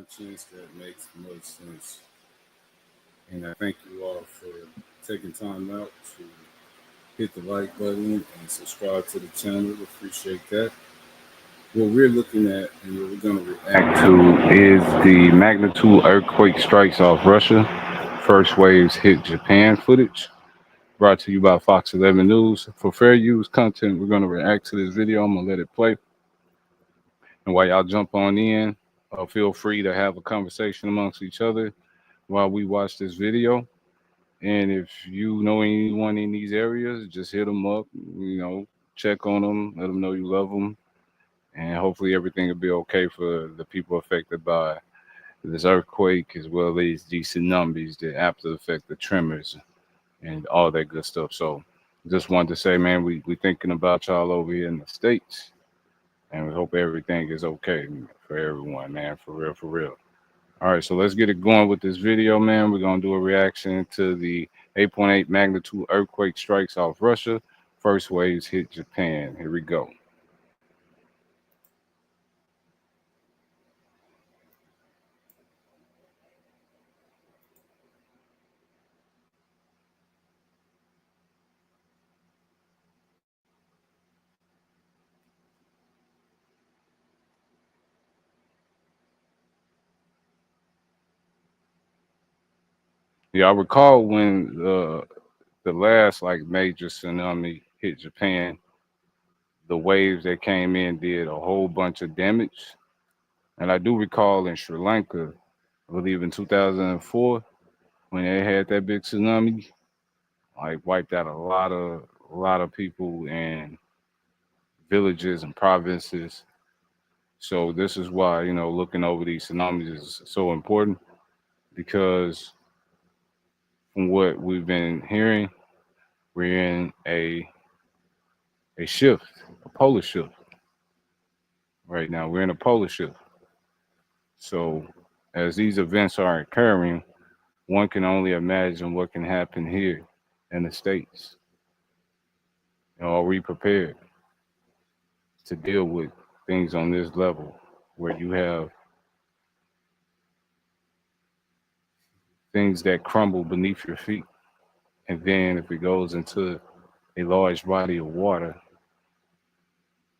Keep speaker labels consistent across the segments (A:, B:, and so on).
A: conscience that makes the most sense. And I thank you all for taking time out to hit the like button and subscribe to the channel. Appreciate that. What we're looking at and what we're going to react to is the magnitude earthquake strikes off Russia. First waves hit Japan footage. Brought to you by Fox 11 News. For fair use content, we're going to react to this video. I'm going to let it play. And while y'all jump on in, feel free to have a conversation amongst each other while we watch this video. And if you know anyone in these areas, just hit them up, check on them, let them know you love them. And hopefully everything will be okay for the people affected by this earthquake, as well as these tsunamis, the after effect, the tremors, and all that good stuff. So just wanted to say, man, we thinking about y'all over here in the States. And we hope everything is okay for everyone, man, for real, for real. All right, so let's get it going with this video, man. We're going to do a reaction to the 8.8 magnitude earthquake strikes off Russia. First waves hit Japan. Here we go. Yeah, I recall when the last like major tsunami hit Japan, the waves that came in did a whole bunch of damage. And I do recall in Sri Lanka, I believe in 2004, when they had that big tsunami, like wiped out a lot of people and villages and provinces. So this is why, looking over these tsunamis is so important, because from what we've been hearing, we're in a shift, a polar shift right now. We're in a polar shift. So as these events are occurring, one can only imagine what can happen here in the States. Are we prepared to deal with things on this level where you have things that crumble beneath your feet? And then if it goes into a large body of water,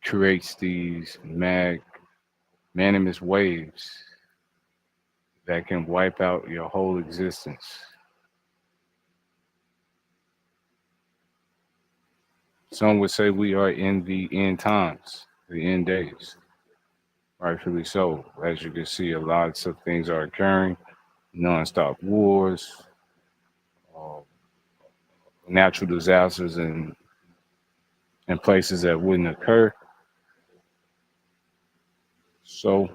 A: creates these magnanimous waves that can wipe out your whole existence. Some would say we are in the end times, the end days. Rightfully so. As you can see, lots of things are occurring, non-stop wars, uh, natural disasters in places that wouldn't occur. So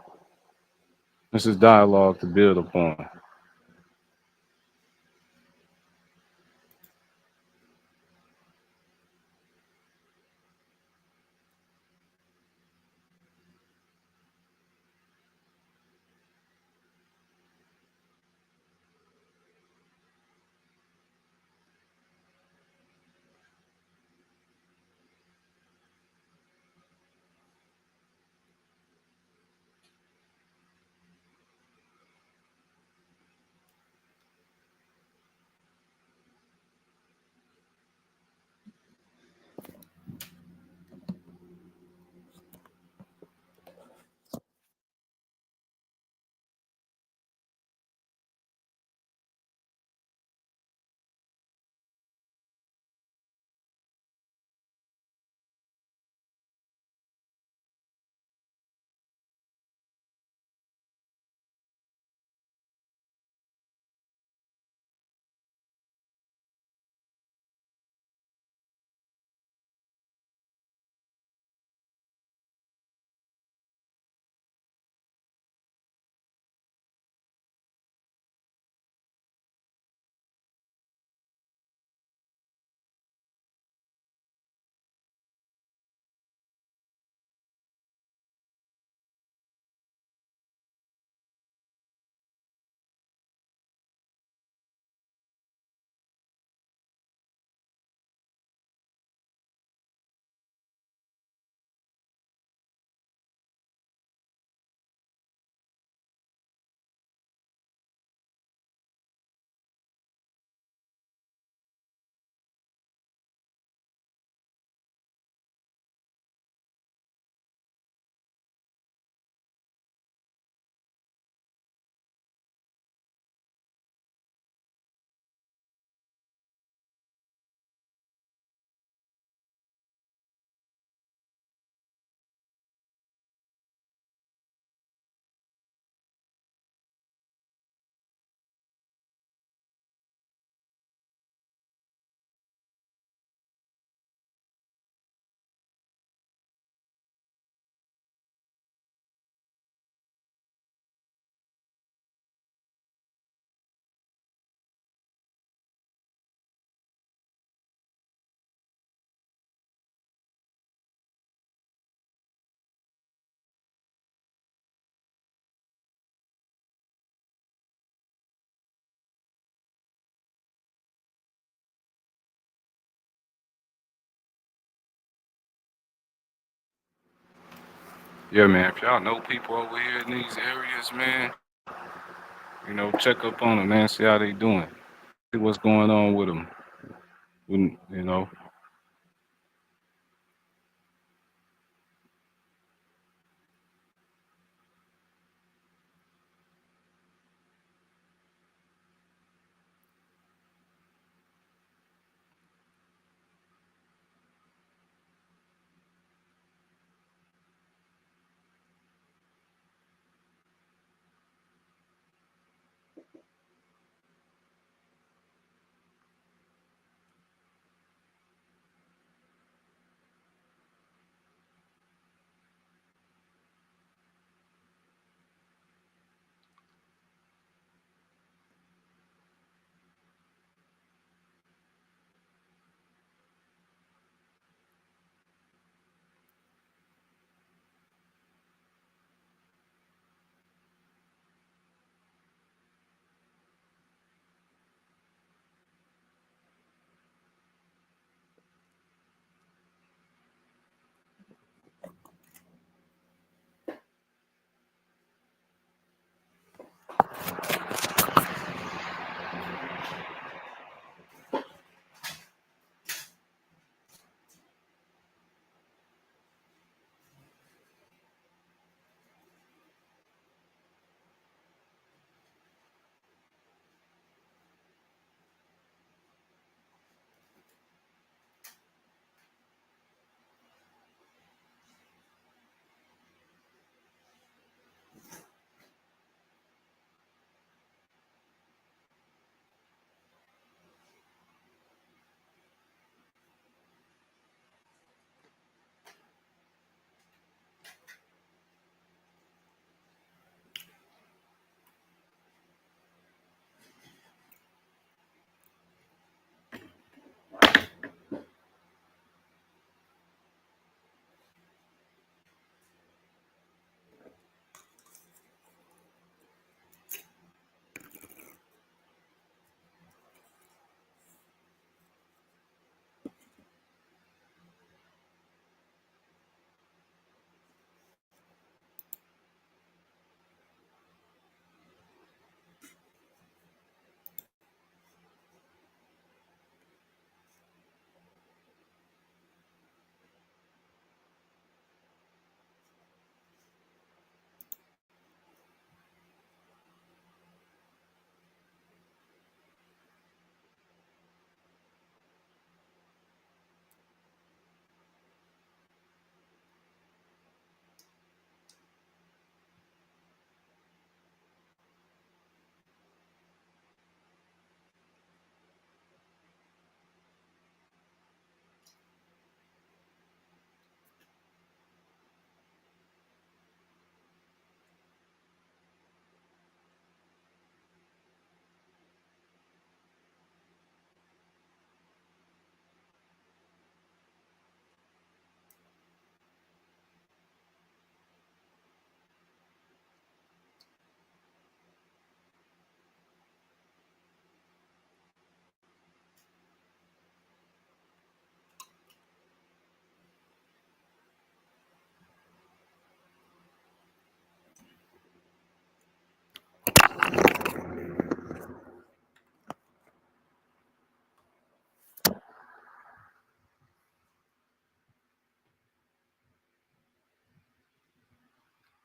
A: this is dialogue to build upon. Yeah, man. If y'all know people over here in these areas, man, check up on them, man. See how they doing. See what's going on with them. When,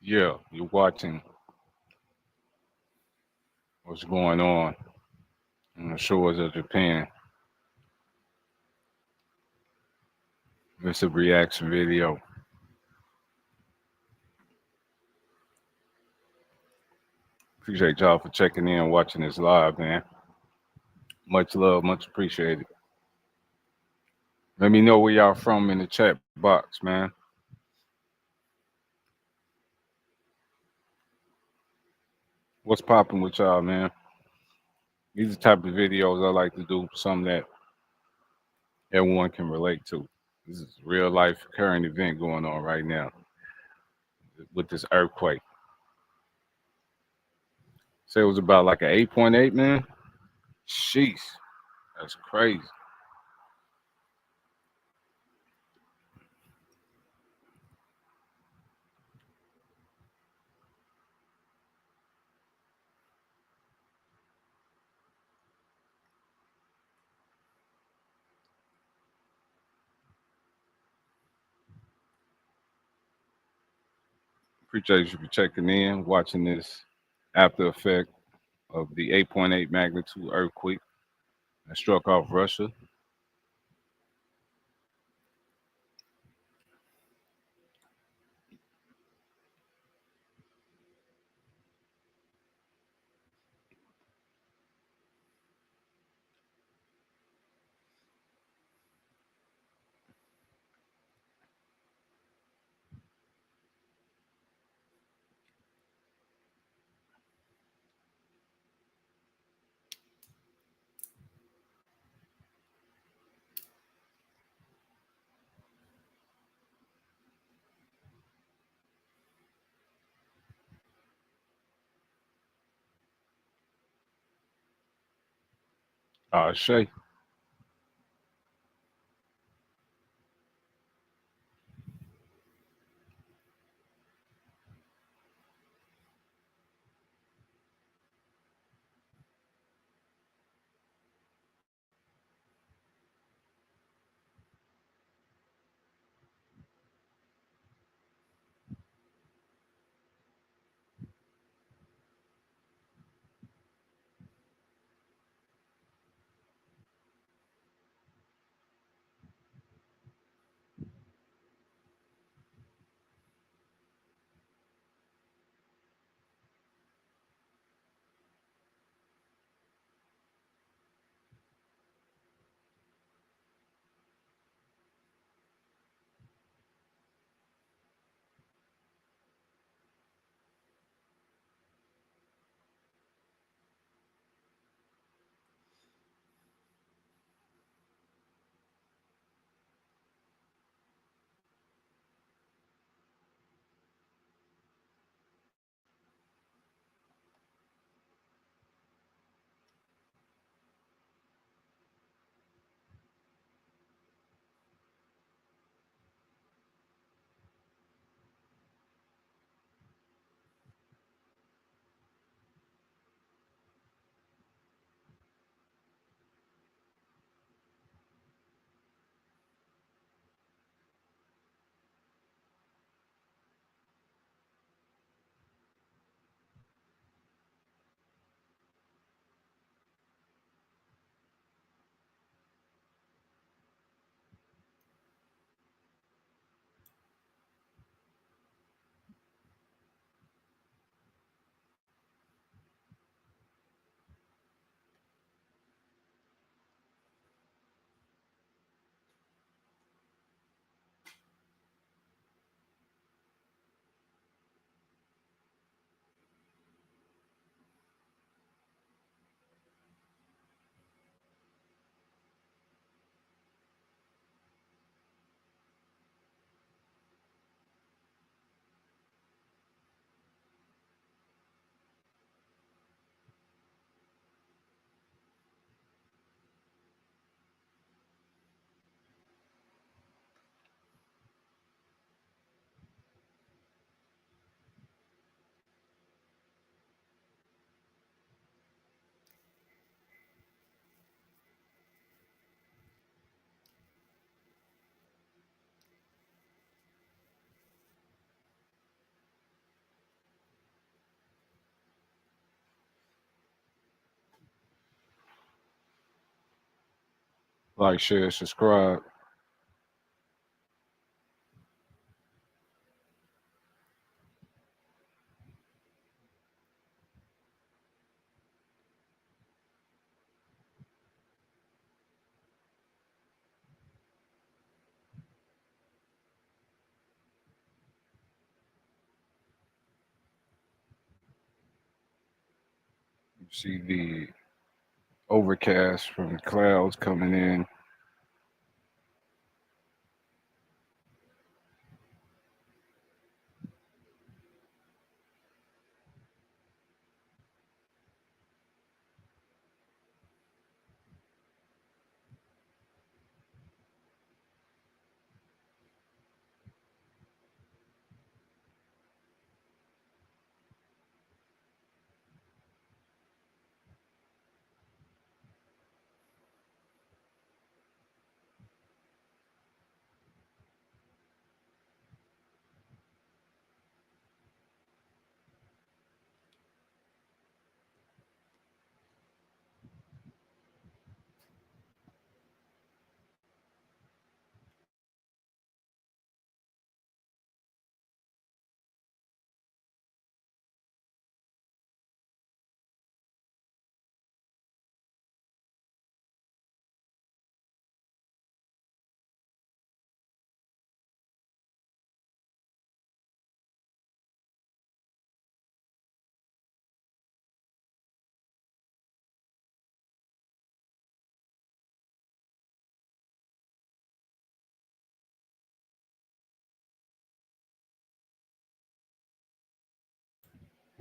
A: yeah, you're watching what's going on the shores of Japan. It's a reaction video. Appreciate y'all for checking in and watching this live, man. Much love, much appreciated. Let me know where y'all from in the chat box, man. What's popping with y'all, man? These are the type of videos I like to do, something that everyone can relate to. This is real life current event going on right now with this earthquake. Say it was about like an 8.8, man. Sheesh, that's crazy. Appreciate you for checking in, watching this after effect of the 8.8 magnitude earthquake that struck off Russia. Shay. Like, share, subscribe. You see the overcast from the clouds coming in.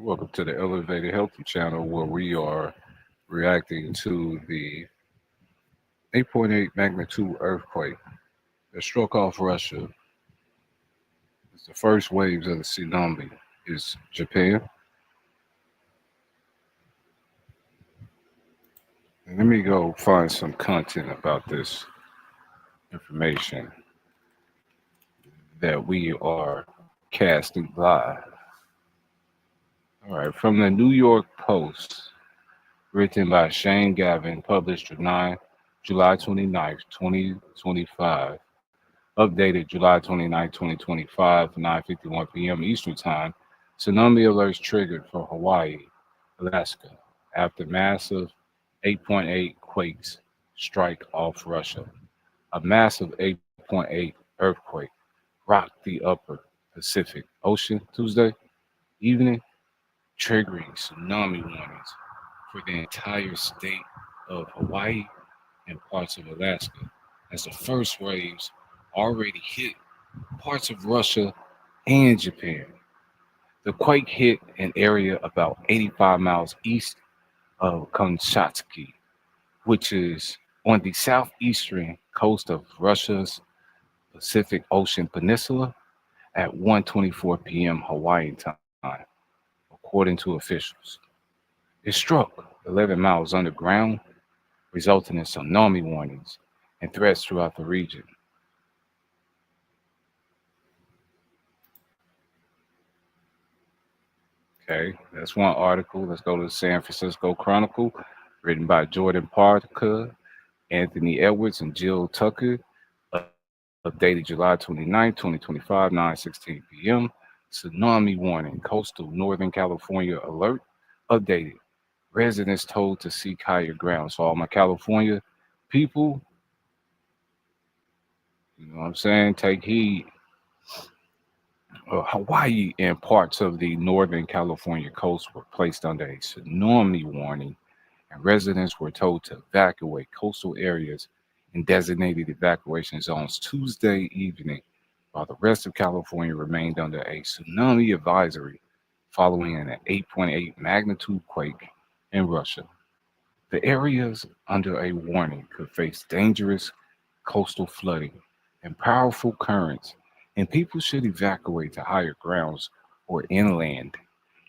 A: Welcome to the Elevated Healthy channel where we are reacting to the 8.8 magnitude earthquake that struck off Russia. It's the first waves of the tsunami. Is Japan. And let me go find some content about this information that we are casting live. All right, from the New York Post, written by Shane Gavin, published July 29th, 2025. Updated July 29, 2025, 9:51 p.m. Eastern Time. Tsunami alerts triggered for Hawaii, Alaska, after massive 8.8 quakes strike off Russia. A massive 8.8 earthquake rocked the upper Pacific Ocean Tuesday evening, triggering tsunami warnings for the entire state of Hawaii and parts of Alaska, as the first waves already hit parts of Russia and Japan. The quake hit an area about 85 miles east of Kamchatka, which is on the southeastern coast of Russia's Pacific Ocean Peninsula at 1:24 p.m. Hawaiian time, according to officials. It struck 11 miles underground, resulting in tsunami warnings and threats throughout the region. Okay, that's one article. Let's go to the San Francisco Chronicle, written by Jordan Parker, Anthony Edwards, and Jill Tucker. Updated July 29, 2025, 9:16 p.m. Tsunami warning, coastal Northern California alert. Updated. Residents told to seek higher ground. So all my California people, you know what I'm saying, take heed. Hawaii and parts of the Northern California coast were placed under a tsunami warning, and residents were told to evacuate coastal areas in designated evacuation zones Tuesday evening, while the rest of California remained under a tsunami advisory following an 8.8 magnitude quake in Russia. The areas under a warning could face dangerous coastal flooding and powerful currents, and people should evacuate to higher grounds or inland.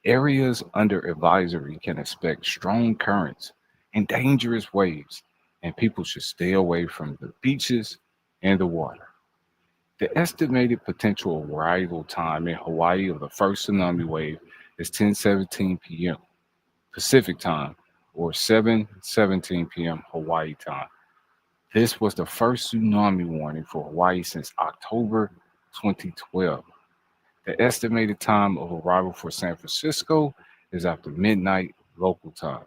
A: Areas under advisory can expect strong currents and dangerous waves, and people should stay away from the beaches and the water. The estimated potential arrival time in Hawaii of the first tsunami wave is 10:17 p.m. Pacific time or 7:17 p.m. Hawaii time. This was the first tsunami warning for Hawaii since October 2012. The estimated time of arrival for San Francisco is after midnight local time.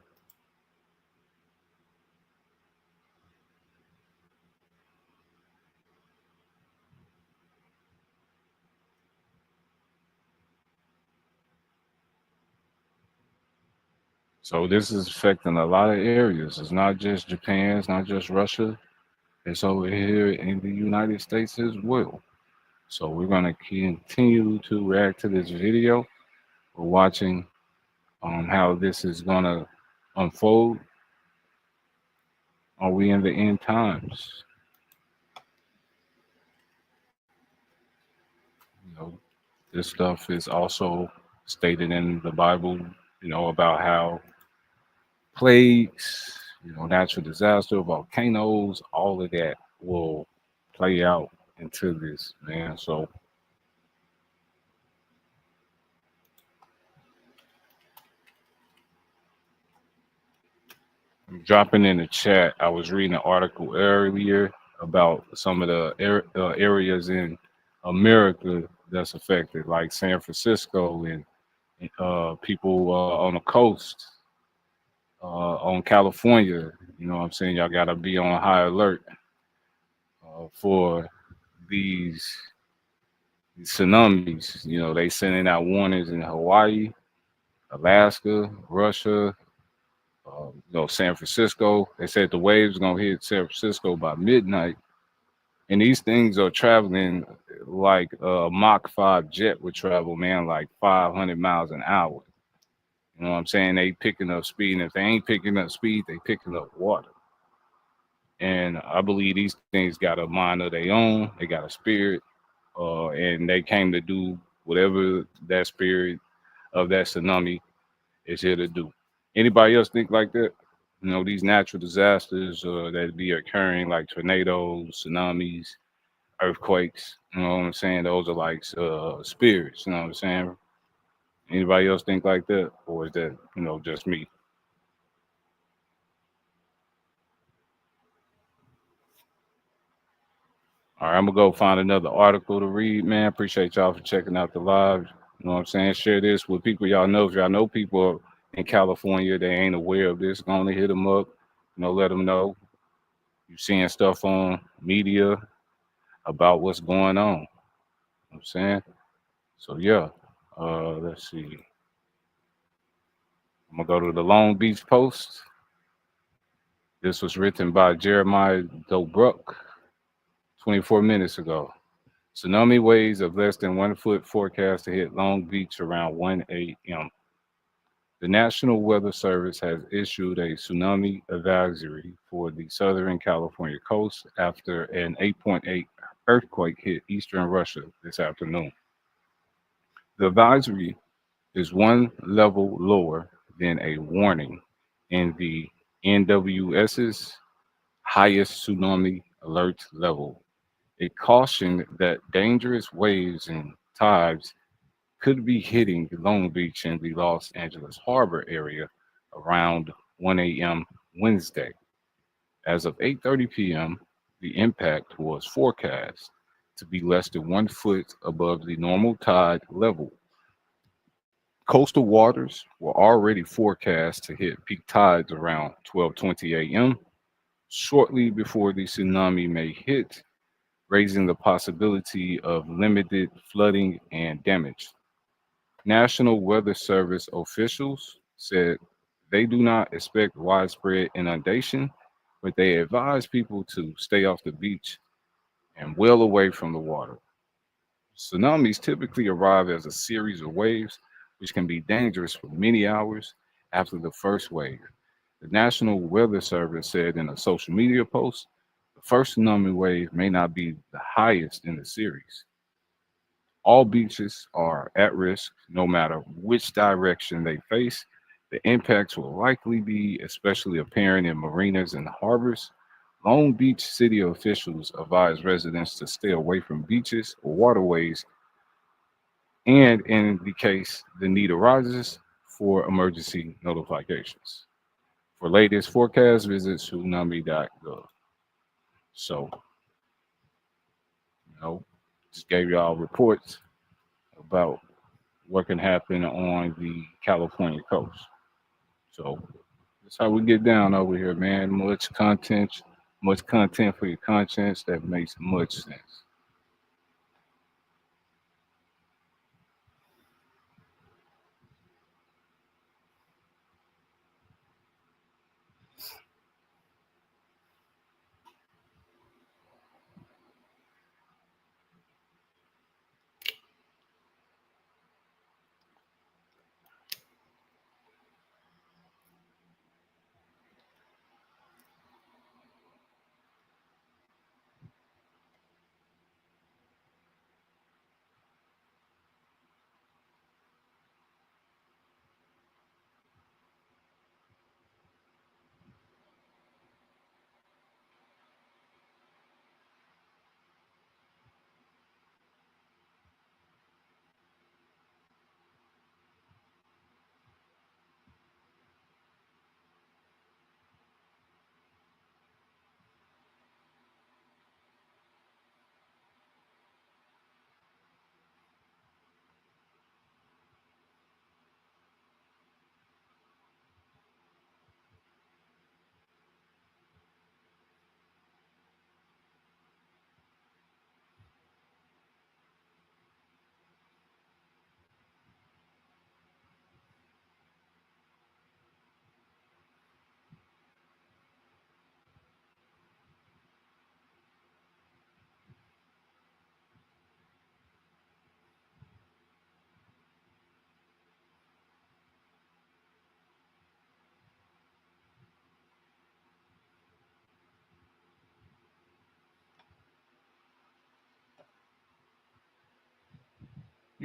A: So this is affecting a lot of areas. It's not just Japan, it's not just Russia. It's over here in the United States as well. So we're going to continue to react to this video. We're watching how this is going to unfold. Are we in the end times? You know, this stuff is also stated in the Bible, you know, about how plagues, you know, natural disaster, volcanoes, all of that will play out into this, man. So I'm dropping in the chat. I was reading an article earlier about some of the areas in America that's affected, like San Francisco and people on the coast, on California. You know what I'm saying? Y'all got to be on high alert for these tsunamis. You know, they sending out warnings in Hawaii, Alaska, Russia, you know, San Francisco. They said the waves gonna hit San Francisco by midnight, and these things are traveling like a Mach 5 jet would travel, man, like 500 miles an hour. You know what I'm saying? They picking up speed, and if they ain't picking up speed, they picking up water. And I believe these things got a mind of their own. They got a spirit, and they came to do whatever that spirit of that tsunami is here to do. Anybody else think like that? You know, these natural disasters that be occurring, like tornadoes, tsunamis, earthquakes. You know what I'm saying? Those are like spirits. You know what I'm saying? Anybody else think like that, or is that just me? All right, I'm gonna go find another article to read, man. Appreciate y'all for checking out the live. You know what I'm saying? Share this with people y'all know. If y'all know people in California, they ain't aware of this, go on and hit them up. Let them know you seeing stuff on media about what's going on. You know what I'm saying? So yeah. Let's see. I'm gonna go to the Long Beach Post. This was written by Jeremiah Dobruck 24 minutes ago. Tsunami waves of less than 1 foot forecast to hit Long Beach around 1 a.m. The National Weather Service has issued a tsunami advisory for the Southern California coast after an 8.8 earthquake hit eastern Russia this afternoon. The advisory is one level lower than a warning in the NWS's highest tsunami alert level. It cautioned that dangerous waves and tides could be hitting Long Beach and the Los Angeles harbor area around 1 a.m. Wednesday. As of 8:30 p.m., the impact was forecast to be less than 1 foot above the normal tide level. Coastal waters were already forecast to hit peak tides around 12:20 a.m., shortly before the tsunami may hit, raising the possibility of limited flooding and damage. National Weather Service officials said they do not expect widespread inundation, but they advise people to stay off the beach and well away from the water. Tsunamis typically arrive as a series of waves, which can be dangerous for many hours after the first wave. The National Weather Service said in a social media post, the first tsunami wave may not be the highest in the series. All beaches are at risk no matter which direction they face. The impacts will likely be especially apparent in marinas and harbors. Long Beach city officials advise residents to stay away from beaches or waterways, and in the case the need arises, for emergency notifications. For latest forecast, visit tsunami.gov. So, you know, just gave y'all reports about what can happen on the California coast. So that's how we get down over here, man. Much content for your conscience that makes much sense.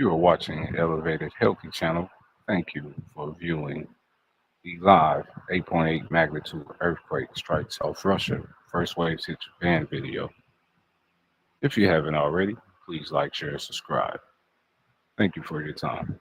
A: You are watching Elevated Healthy Channel. Thank you for viewing the live 8.8 magnitude earthquake strikes off Russia. First waves hit Japan video. If you haven't already, please like, share, and subscribe. Thank you for your time.